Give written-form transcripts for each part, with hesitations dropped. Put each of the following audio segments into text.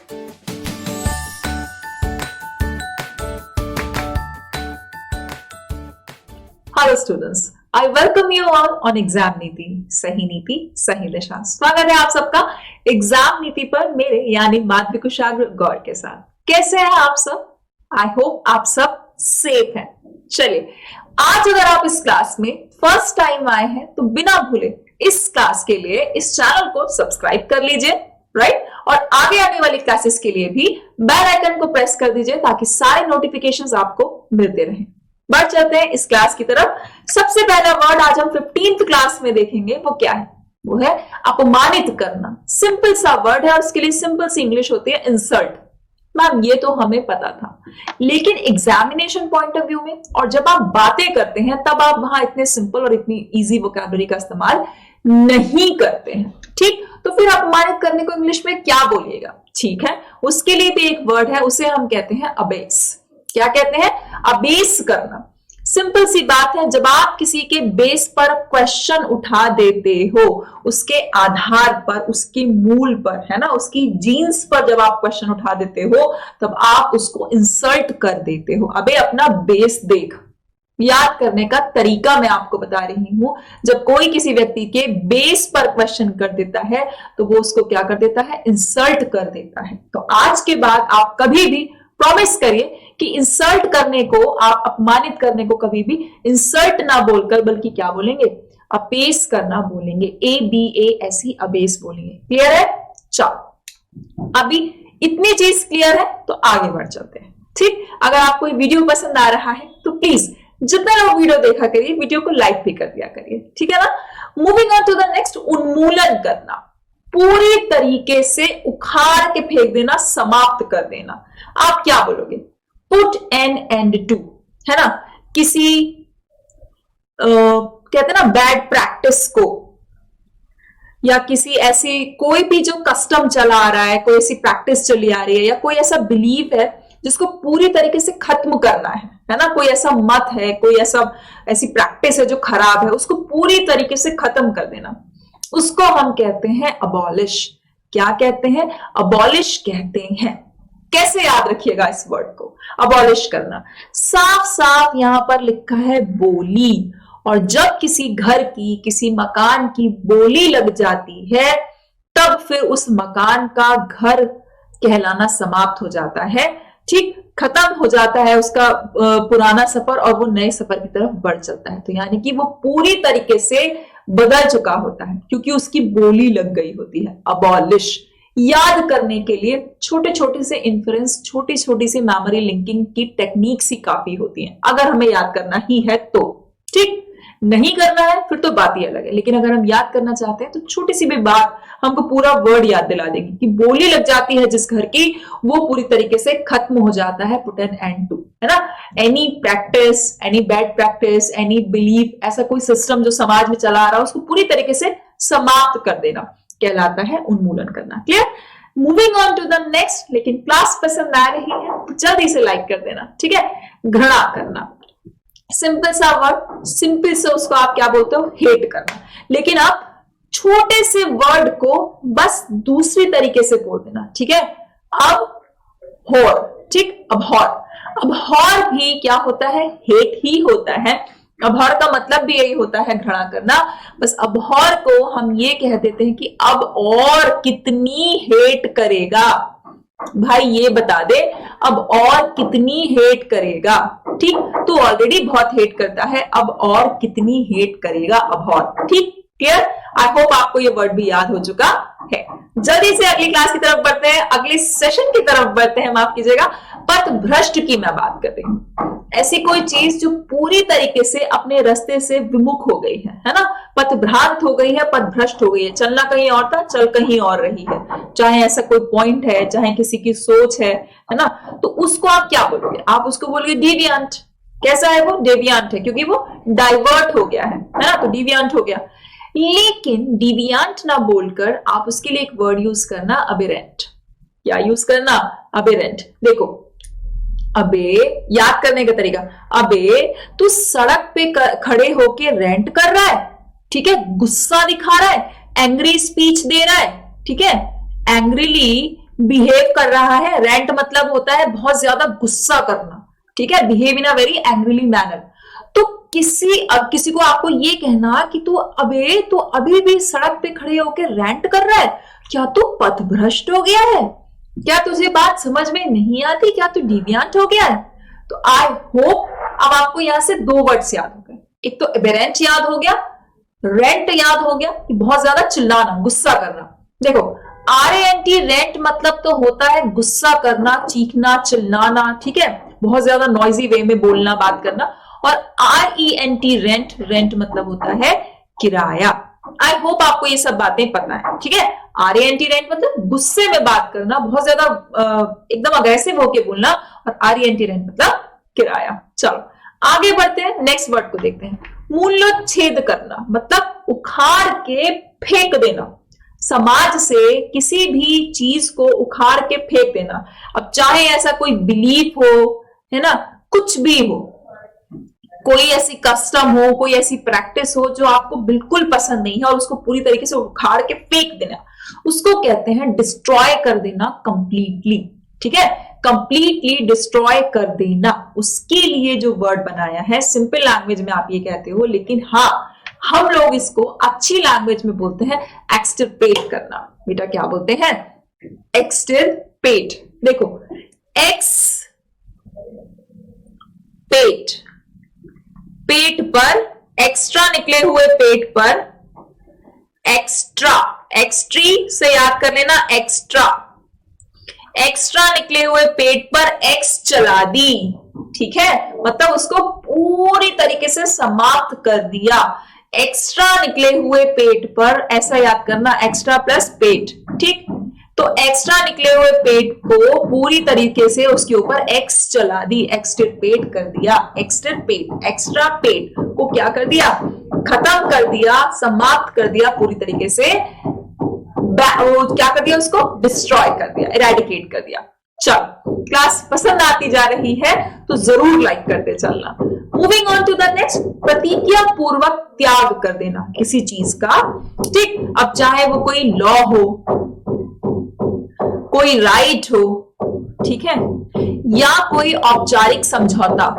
Hello students, I welcome you all on exam नीति सही दिशा। स्वागत है आप सबका एग्जाम नीति पर मेरे यानी माधवी कुशाग्र गौर के साथ। कैसे हैं आप सब? आई होप आप सब सेफ हैं। चलिए, आज अगर आप इस क्लास में फर्स्ट टाइम आए हैं तो बिना भूले इस क्लास के लिए इस चैनल को सब्सक्राइब कर लीजिए, राइट? और आगे आने वाली क्लासेस के लिए भी बेल आइकन को प्रेस कर दीजिए ताकि सारे नोटिफिकेशंस आपको मिलते रहें। बढ़ चलते हैं इस क्लास की तरफ। सबसे पहला वर्ड आज हम 15th क्लास में देखेंगे, वो क्या है? वो है अपमानित करना। सिंपल सा वर्ड है और उसके लिए सिंपल सी इंग्लिश होती है इंसल्ट। मैम ये तो हमें पता था, लेकिन एग्जामिनेशन पॉइंट ऑफ व्यू में और जब आप बातें करते हैं तब आप वहां इतने सिंपल और इतनी इजी वोकैबुलरी का इस्तेमाल नहीं करते हैं, ठीक? तो फिर अपमानित करने को इंग्लिश में क्या बोलिएगा? ठीक है, उसके लिए भी एक वर्ड है, उसे हम कहते हैं अबेस। क्या कहते हैं? अबेस करना। सिंपल सी बात है, जब आप किसी के बेस पर क्वेश्चन उठा देते हो, उसके आधार पर, उसके मूल पर, है ना, उसकी जीन्स पर जब आप क्वेश्चन उठा देते हो तब आप उसको इंसल्ट कर देते हो। अबे अपना बेस देख। याद करने का तरीका मैं आपको बता रही हूं। जब कोई किसी व्यक्ति के बेस पर क्वेश्चन कर देता है तो वो उसको क्या कर देता है? इंसल्ट कर देता है। तो आज के बाद आप कभी भी प्रॉमिस करिए कि इंसल्ट करने को, आप अपमानित करने को कभी भी इंसल्ट ना बोलकर बल्कि क्या बोलेंगे? अबेस करना बोलेंगे। ABASE, अबेस बोलेंगे। क्लियर है? चलो, अभी इतनी चीज क्लियर है तो आगे बढ़ चलते हैं, ठीक? अगर आपको ये वीडियो पसंद आ रहा है तो प्लीज जितना लोग वीडियो देखा करिए, वीडियो को लाइक भी कर दिया करिए, ठीक है ना? Moving on to the next, उन्मूलन करना। पूरी तरीके से उखाड़ के फेंक देना, समाप्त कर देना। आप क्या बोलोगे? पुट एन एंड टू, है ना? किसी कहते हैं ना बैड प्रैक्टिस को, या किसी ऐसी कोई भी जो कस्टम चला आ रहा है, कोई ऐसी प्रैक्टिस चली आ रही है, या कोई ऐसा बिलीफ है जिसको पूरी तरीके से खत्म करना है ना? कोई ऐसा मत है, कोई ऐसी प्रैक्टिस है जो खराब है, उसको पूरी तरीके से खत्म कर देना, उसको हम कहते हैं अबॉलिश। क्या कहते हैं? अबॉलिश कहते हैं। कैसे याद रखिएगा इस वर्ड को? अबॉलिश करना। साफ साफ यहां पर लिखा है बोली, और जब किसी घर की, किसी मकान की बोली लग जाती है तब फिर उस मकान का घर कहलाना समाप्त हो जाता है, ठीक? खत्म हो जाता है उसका पुराना सफर और वो नए सफर की तरफ बढ़ चलता है। तो यानी कि वो पूरी तरीके से बदल चुका होता है क्योंकि उसकी बोली लग गई होती है। अबॉलिश। याद करने के लिए छोटे छोटे से इन्फ्रेंस, छोटी छोटी सी मेमोरी लिंकिंग की टेक्निक्स ही काफी होती हैं, अगर हमें याद करना ही है तो, ठीक? नहीं करना है फिर तो बात ही अलग है, लेकिन अगर हम याद करना चाहते हैं तो छोटी सी भी बात हमको पूरा वर्ड याद दिला देगी कि बोली लग जाती है जिस घर की, वो पूरी तरीके से खत्म हो जाता है। पुट एन एंड टू, है ना? Any practice, any bad practice, any belief, ऐसा कोई सिस्टम जो समाज में चला आ रहा है उसको पूरी तरीके से समाप्त कर देना कहलाता है उन्मूलन करना। Clear? Moving on to the next. लेकिन क्लास पसंद आ रही है तो जल्दी से लाइक कर देना, ठीक है? घृणा करना। सिंपल सा वर्ड, सिंपल से उसको आप क्या बोलते हो? हेट करना। लेकिन आप छोटे से वर्ड को बस दूसरी तरीके से बोल देना, ठीक है? अब हॉर, ठीक? अब हॉर भी क्या होता है? हेट ही होता है। अबहर का मतलब भी यही होता है, घृणा करना। बस अबहर को हम ये कह देते हैं कि अब और कितनी हेट करेगा भाई, ये बता दे, अब और कितनी हेट करेगा, ठीक? तो ऑलरेडी बहुत हेट करता है, अब और कितनी हेट करेगा अबहर, ठीक? क्लियर? आई होप आपको ये वर्ड भी याद हो चुका है। जल्दी से अगली क्लास की तरफ बढ़ते हैं, अगले सेशन की तरफ बढ़ते हैं, माफ कीजिएगा। पथभ्रष्ट की मैं बात कर रही हूं। ऐसी कोई चीज जो पूरी तरीके से अपने रास्ते से विमुख हो गई है ना? पथभ्रांत हो गई है, पथभ्रष्ट हो गई है। चलना कहीं और था, चल कहीं और रही है। चाहे ऐसा कोई पॉइंट है, चाहे किसी की सोच है ना? तो उसको आप क्या बोलोगे? आप उसको बोलोगे डिविएंट। कैसा है वो? डेविएंट है, क्योंकि वो डाइवर्ट हो गया है ना? तो डिविएंट हो गया। लेकिन डिविएंट ना बोलकर आप उसके लिए एक वर्ड यूज करना, अबेरेंट। क्या यूज करना? अबेरेंट। देखो, अबे याद करने का तरीका, अबे तू सड़क पे खड़े होके रेंट कर रहा है, ठीक है? गुस्सा दिखा रहा है, एंग्री स्पीच दे रहा है, ठीक है? एंग्रीली बिहेव कर रहा है। रेंट मतलब होता है बहुत ज्यादा गुस्सा करना, ठीक है, behave in a very angrily manner. तो किसी को आपको ये कहना कि तू अभी भी सड़क पे खड़े होकर रेंट कर रहा है, क्या तू पथभ्रष्ट हो गया है, क्या तुझे बात समझ में नहीं आती, क्या तू डिविएंट हो गया है। तो आई होप अब आपको यहां से दो वर्ड्स याद हो गए, एक तो एबेरेंट याद हो गया, रेंट याद हो गया कि बहुत ज्यादा चिल्लाना, गुस्सा करना। देखो RANT रेंट मतलब तो होता है गुस्सा करना, चीखना, चिल्लाना, ठीक है, बहुत ज्यादा नॉइजी वे में बोलना, बात करना। और RENT रेंट मतलब होता है किराया। आई होप आपको ये सब बातें पता है, ठीक है। RANT रेंट मतलब गुस्से में बात करना, बहुत ज्यादा एकदम अग्रेसिव होके बोलना, और RENT रेंट मतलब किराया। चलो आगे बढ़ते हैं, नेक्स्ट वर्ड को देखते हैं। मूल्योच्छेद करना मतलब उखाड़ के फेंक देना, समाज से किसी भी चीज को उखाड़ के फेंक देना। अब चाहे ऐसा कोई बिलीफ हो, है ना, कुछ भी हो, कोई ऐसी कस्टम हो, कोई ऐसी प्रैक्टिस हो जो आपको बिल्कुल पसंद नहीं है और उसको पूरी तरीके से उखाड़ के फेंक देना, उसको कहते हैं डिस्ट्रॉय कर देना कंप्लीटली, ठीक है, कंप्लीटली डिस्ट्रॉय कर देना। उसके लिए जो वर्ड बनाया है, सिंपल लैंग्वेज में आप ये कहते हो, लेकिन हाँ हम लोग इसको अच्छी लैंग्वेज में बोलते हैं एक्सटिरपेट करना। बेटा क्या बोलते हैं? एक्सटिरपेट। देखो पेट, पेट पर, एक्स्ट्रा निकले हुए पेट पर, एक्स्ट्रा, एक्सट्री से याद कर लेना, एक्स्ट्रा, एक्स्ट्रा निकले हुए पेट पर एक्स चला दी, ठीक है, मतलब उसको पूरी तरीके से समाप्त कर दिया। एक्स्ट्रा निकले हुए पेट पर ऐसा याद करना, एक्स्ट्रा प्लस पेट, ठीक। तो एक्स्ट्रा निकले हुए पेट को पूरी तरीके से उसके ऊपर एक्स चला दी, एक्सटिरपेट कर दिया। एक्सटिरपेट, एक्स्ट्रा पेट को क्या कर दिया? खत्म कर दिया, समाप्त कर दिया पूरी तरीके से, क्या कर दिया? उसको डिस्ट्रॉय कर दिया, इरेडिकेट कर दिया। चलो क्लास पसंद आती जा रही है तो जरूर लाइक करते चलना। Moving on to the next, प्रतिज्ञा पूर्वक त्याग कर देना किसी चीज का, ठीक। अब चाहे वो कोई लॉ हो, कोई राइट हो, ठीक है, या कोई औपचारिक समझौता,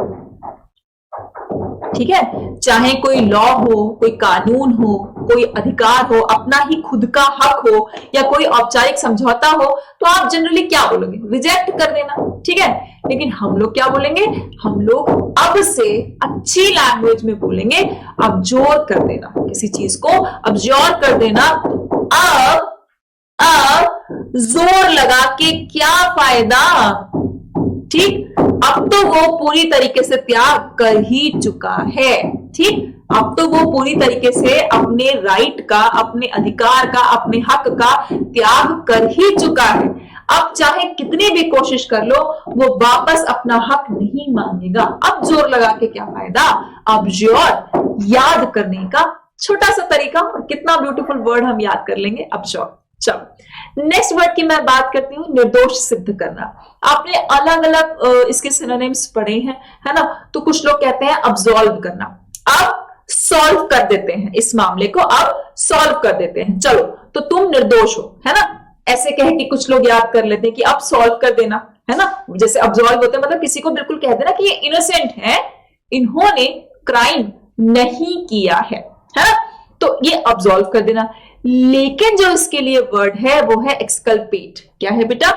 ठीक है, चाहे कोई लॉ हो, कोई कानून हो, कोई अधिकार हो, अपना ही खुद का हक हो, या कोई औपचारिक समझौता हो, तो आप जनरली क्या बोलोगे? रिजेक्ट कर देना, ठीक है। लेकिन हम लोग क्या बोलेंगे? हम लोग अब से अच्छी लैंग्वेज में बोलेंगे अब्जोर कर देना, किसी चीज को अब्जोर कर देना। अब जोर लगा के क्या फायदा, ठीक। अब तो वो पूरी तरीके से त्याग कर ही चुका है, ठीक। अब तो वो पूरी तरीके से अपने राइट का, अपने अधिकार का, अपने हक का त्याग कर ही चुका है। अब चाहे कितनी भी कोशिश कर लो, वो वापस अपना हक नहीं मांगेगा। अब जोर लगा के क्या फायदा? अब जोर याद करने का छोटा सा तरीका, कितना ब्यूटीफुल वर्ड हम याद कर लेंगे, अब जोर। चलो नेक्स्ट वर्ड की मैं बात करती हूँ, निर्दोष सिद्ध करना। आपने अलग अलग इसके सिनोनिम्स पढ़े हैं, है ना। तो कुछ लोग कहते हैं अब्सॉल्व करना, अब सॉल्व कर देते हैं इस मामले को, अब सॉल्व कर देते हैं, चलो तो तुम निर्दोष हो, है ना। ऐसे कह के कुछ लोग याद कर लेते हैं कि अब सॉल्व कर देना, है ना। जैसे अब्सॉल्व होते हैं मतलब किसी को बिल्कुल कह देना कि ये इनोसेंट है, इन्होंने क्राइम नहीं किया है ना, तो ये अब्सॉल्व कर देना। लेकिन जो इसके लिए वर्ड है वो है एक्सकल्पेट। क्या है बेटा?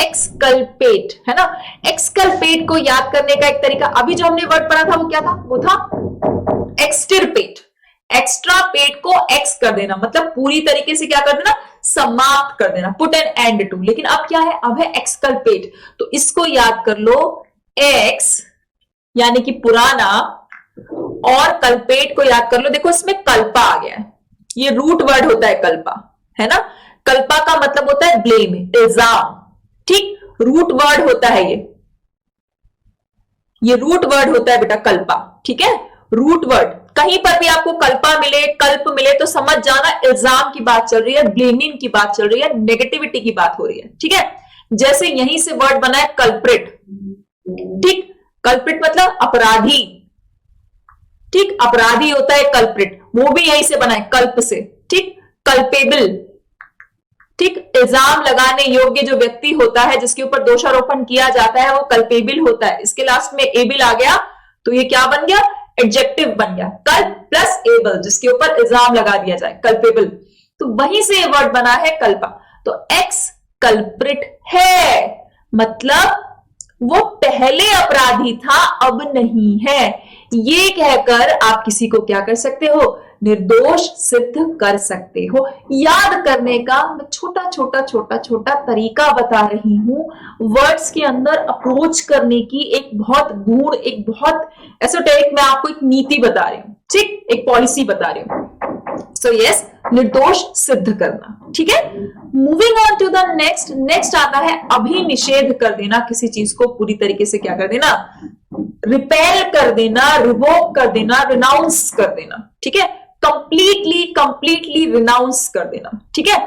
एक्सकल्पेट, है ना। एक्सकल्पेट को याद करने का एक तरीका, अभी जो हमने वर्ड पढ़ा था वो क्या था? वो था एक्सटिरपेट। एक्स्ट्रा पेट को एक्स कर देना, मतलब पूरी तरीके से क्या कर देना? समाप्त कर देना, पुट एन एंड टू। लेकिन अब क्या है? अब है एक्सकल्पेट। तो इसको याद कर लो, एक्स यानी कि पुराना, और कल्पेट को याद कर लो। देखो इसमें कल्पा आ गया है, ये रूट वर्ड होता है कल्पा, है ना। कल्पा का मतलब होता है ब्लेम, इल्जाम, ठीक। रूट वर्ड होता है ये रूट वर्ड होता है बेटा कल्पा, ठीक है। रूट वर्ड, कहीं पर भी आपको कल्पा मिले, कल्प मिले तो समझ जाना इल्जाम की बात चल रही है, ब्लेमिंग की बात चल रही है, नेगेटिविटी की बात हो रही है, ठीक है। जैसे यहीं से वर्ड बना है कल्प्रिट, ठीक। कल्प्रिट मतलब अपराधी, ठीक। अपराधी होता है कल्प्रिट, वो भी यहीं से बना है कल्प से, ठीक। कल्पेबल, ठीक, इल्जाम लगाने योग्य जो व्यक्ति होता है, जिसके ऊपर दोषारोपण किया जाता है, वो कल्पेबल होता है। इसके लास्ट में एबल आ गया तो ये क्या बन गया, एडजेक्टिव बन गया, कल्प प्लस एबल, जिसके ऊपर इल्जाम लगा दिया जाए, कल्पेबल। तो वहीं से ये वर्ड बना है कल्पा। तो एक्स कल्प्रिट है, मतलब वो पहले अपराधी था, अब नहीं है। ये कहकर आप किसी को क्या कर सकते हो, निर्दोष सिद्ध कर सकते हो। याद करने का मैं छोटा छोटा तरीका बता रही हूं, वर्ड्स के अंदर अप्रोच करने की एक बहुत गुण, एक बहुत एसोटेरिक, मैं आपको एक नीति बता रही हूं, ठीक, एक पॉलिसी बता रही हूं। सो यस, निर्दोष सिद्ध करना, ठीक है। Moving on to the next आता है अभिनिषेध कर देना, किसी चीज को पूरी तरीके से क्या कर देना, रिपेल कर देना, रिवोक कर देना, रिनाउंस कर देना, ठीक है, कंप्लीटली रिनाउंस कर देना, ठीक है,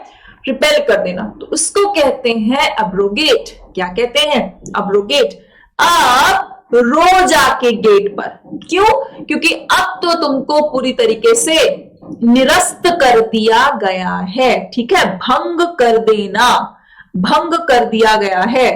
रिपेल कर देना। तो उसको कहते हैं अब्रोगेट। क्या कहते हैं, अब्रोगेट। आप रो जाके गेट पर, क्यों, क्योंकि अब तो तुमको पूरी तरीके से निरस्त कर दिया गया है, ठीक है, भंग कर देना, भंग कर दिया गया है,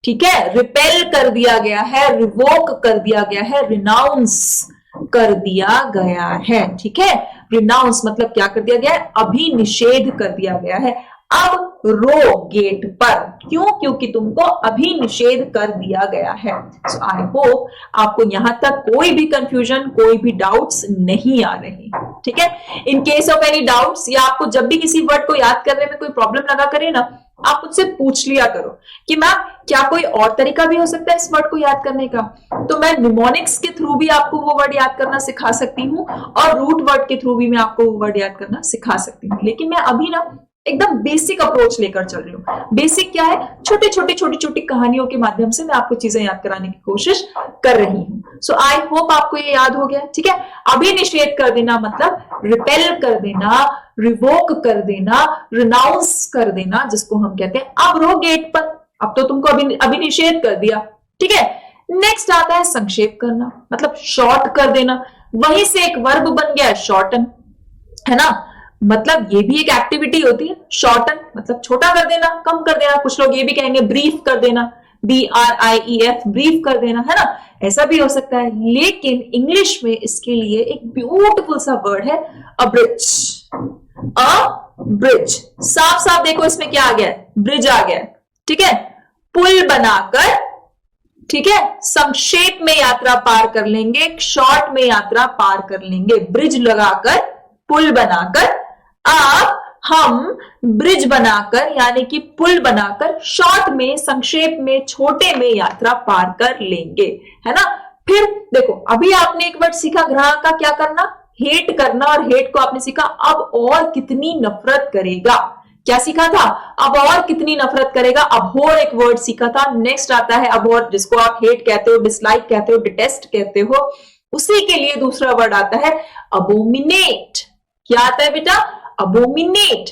ठीक है, रिपेल कर दिया गया है, रिवोक कर दिया गया है, रिनाउंस कर दिया गया है, ठीक है। रिनाउंस मतलब क्या कर दिया गया है, अभिनिषेध कर दिया गया है। अब रो गेट पर, क्यों, क्योंकि तुमको अभिनिषेध कर दिया गया है। सो आई होप आपको यहां तक कोई भी कंफ्यूजन, कोई भी डाउट्स नहीं आ रहे, ठीक है। In case of any doubts, या आपको जब भी किसी वर्ड को याद करने में कोई प्रॉब्लम लगा करे ना, आप मुझसे पूछ लिया करो कि मैम क्या कोई और तरीका भी हो सकता है इस वर्ड को याद करने का। तो मैं निमोनिक्स के थ्रू भी आपको वो वर्ड याद करना सिखा सकती हूँ, और रूट वर्ड के थ्रू भी मैं आपको वो वर्ड याद करना सिखा सकती हूँ। लेकिन मैं अभी ना एकदम बेसिक अप्रोच लेकर चल रही हूँ। बेसिक क्या है, छोटी कहानियों के माध्यम से मैं आपको चीजें याद कराने की कोशिश कर रही हूँ। सो आई होप आपको ये याद हो गया, ठीक है। अभिनिषेध कर देना मतलब रिपेल कर देना, रिवोक कर देना, रिनाउंस कर देना, जिसको हम कहते हैं अब रो गेट पर, अब तो तुमको अभिनिषेध कर दिया, ठीक है। नेक्स्ट आता है संक्षेप करना, मतलब शॉर्ट कर देना। वहीं से एक वर्ब बन गया शॉर्टन, है ना, मतलब ये भी एक एक्टिविटी होती है। शॉर्टन मतलब छोटा कर देना, कम कर देना। कुछ लोग ये भी कहेंगे ब्रीफ कर देना, BRIEF, ब्रीफ कर देना, है ना, ऐसा भी हो सकता है। लेकिन इंग्लिश में इसके लिए एक ब्यूटीफुल सा वर्ड है अब्रिज। ब्रिज, साफ साफ देखो इसमें क्या आ गया है, ब्रिज आ गया है, ठीक है। पुल बनाकर, ठीक है, संक्षेप में यात्रा पार कर लेंगे, शॉर्ट में यात्रा पार कर लेंगे। ब्रिज लगाकर, पुल बनाकर, आप हम ब्रिज बनाकर यानी कि पुल बनाकर शॉर्ट में, संक्षेप में, छोटे में यात्रा पार कर लेंगे, है ना। फिर देखो अभी आपने एक वर्ड सीखा ग्रह का, क्या करना, हेट करना, और हेट को आपने सीखा अब और कितनी नफरत करेगा। क्या सीखा था, अब और कितनी नफरत करेगा। अबहॉर एक वर्ड सीखा था। नेक्स्ट आता है अबहॉर, जिसको आप हेट कहते हो, डिसलाइक कहते हो, डिटेस्ट कहते हो। उसी के लिए दूसरा वर्ड आता है अबोमिनेट। क्या आता है बेटा, अबोमिनेट।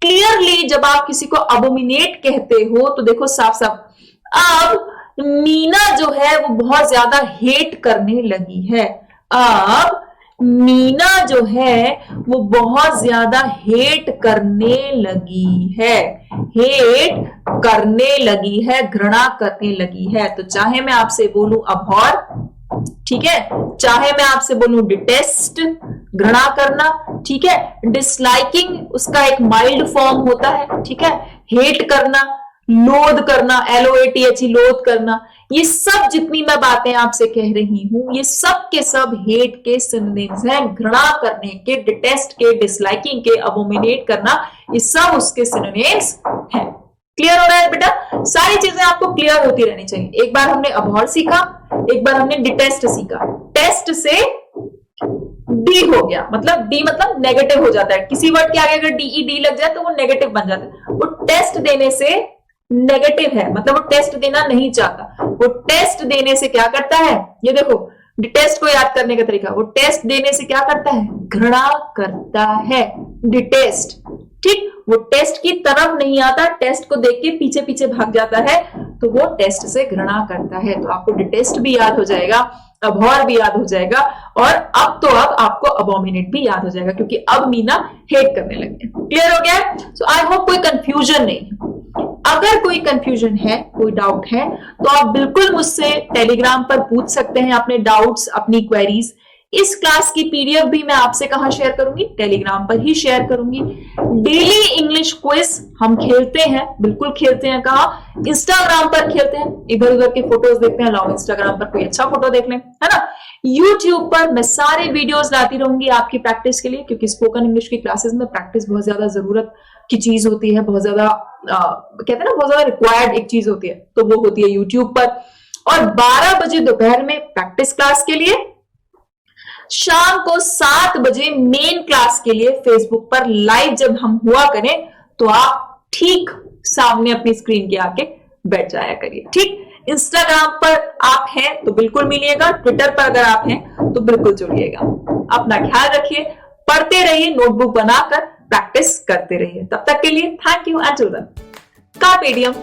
क्लियरली जब आप किसी को अबोमिनेट कहते हो तो देखो साफ साफ, अब मीना जो है वो बहुत ज्यादा हेट करने लगी है। अब मीना जो है वो बहुत ज्यादा हेट करने लगी है, हेट करने लगी है, घृणा करने लगी है। तो चाहे मैं आपसे बोलूं अबहॉर, ठीक है, चाहे मैं आपसे बोलूं डिटेस्ट, घृणा करना, ठीक है, डिसलाइकिंग उसका एक माइल्ड फॉर्म होता है, ठीक है, हेट करना, लोध करना, LOATH, लोध करना, ये सब जितनी मैं बातें आपसे कह रही हूं, ये सब के सब हेट के सिनोनिम्स हैं। घृणा करने के, डिटेस्ट के, डिसलाइकिंग के, अबोमिनेट करना, ये सब उसके सिनोनिम्स हैं। क्लियर हो रहा है बेटा, सारी चीजें आपको क्लियर होती रहनी चाहिए। एक बार हमने अबहॉर सीखा, एक बार हमने डिटेस्ट सीखा। टेस्ट से डी हो गया, मतलब डी मतलब नेगेटिव हो जाता है। किसी वर्ड के आगे अगर DED लग जाए तो वो नेगेटिव बन जाता है। वो टेस्ट देने से नेगेटिव है, मतलब वो टेस्ट देना नहीं चाहता। वो टेस्ट देने से क्या करता है, ये देखो डिटेस्ट को याद करने का तरीका, वो टेस्ट देने से क्या करता है, घृणा करता है, डिटेस्ट, ठीक। वो टेस्ट की तरफ नहीं आता, टेस्ट को देख के पीछे पीछे भाग जाता है, तो वो टेस्ट से घृणा करता है। तो आपको डिटेस्ट भी याद हो जाएगा, अबहॉर भी याद हो जाएगा, और अब आपको अबोमिनेट भी याद हो जाएगा, क्योंकि अब मीना हेट करने लगे। क्लियर हो गया? सो आई होप कोई कंफ्यूजन नहीं। अगर कोई कंफ्यूजन है, कोई डाउट है, तो आप बिल्कुल मुझसे टेलीग्राम पर पूछ सकते हैं अपने डाउट्स, अपनी क्वेरीज। इस क्लास की पीडीएफ भी मैं आपसे कहां शेयर करूंगी? टेलीग्राम पर ही शेयर करूंगी। डेली इंग्लिश क्विज हम खेलते हैं, बिल्कुल खेलते हैं। कहां? इंस्टाग्राम पर खेलते हैं, इधर उधर के फोटोज देखते हैं, लाओ इंस्टाग्राम पर कोई अच्छा फोटो देख लें, है ना। यूट्यूब पर मैं सारे वीडियोस लाती रहूंगी आपकी प्रैक्टिस के लिए, क्योंकि स्पोकन इंग्लिश की क्लासेस में प्रैक्टिस बहुत ज्यादा जरूरत की चीज होती है, बहुत ज्यादा कहते हैं ना, बहुत ज्यादा रिक्वायर्ड एक चीज होती है, तो वो होती है यूट्यूब पर। और 12 बजे दोपहर में प्रैक्टिस क्लास के लिए, शाम को 7 बजे मेन क्लास के लिए फेसबुक पर लाइव जब हम हुआ करें, तो आप ठीक सामने अपनी स्क्रीन के आके बैठ जाया करिए। ठीक, इंस्टाग्राम पर आप हैं तो बिल्कुल मिलिएगा, ट्विटर पर अगर आप हैं तो बिल्कुल जुड़िएगा। अपना ख्याल रखिए, पढ़ते रहिए, नोटबुक बनाकर प्रैक्टिस करते रहिए। तब तक के लिए thank you and till then, carpe डियम।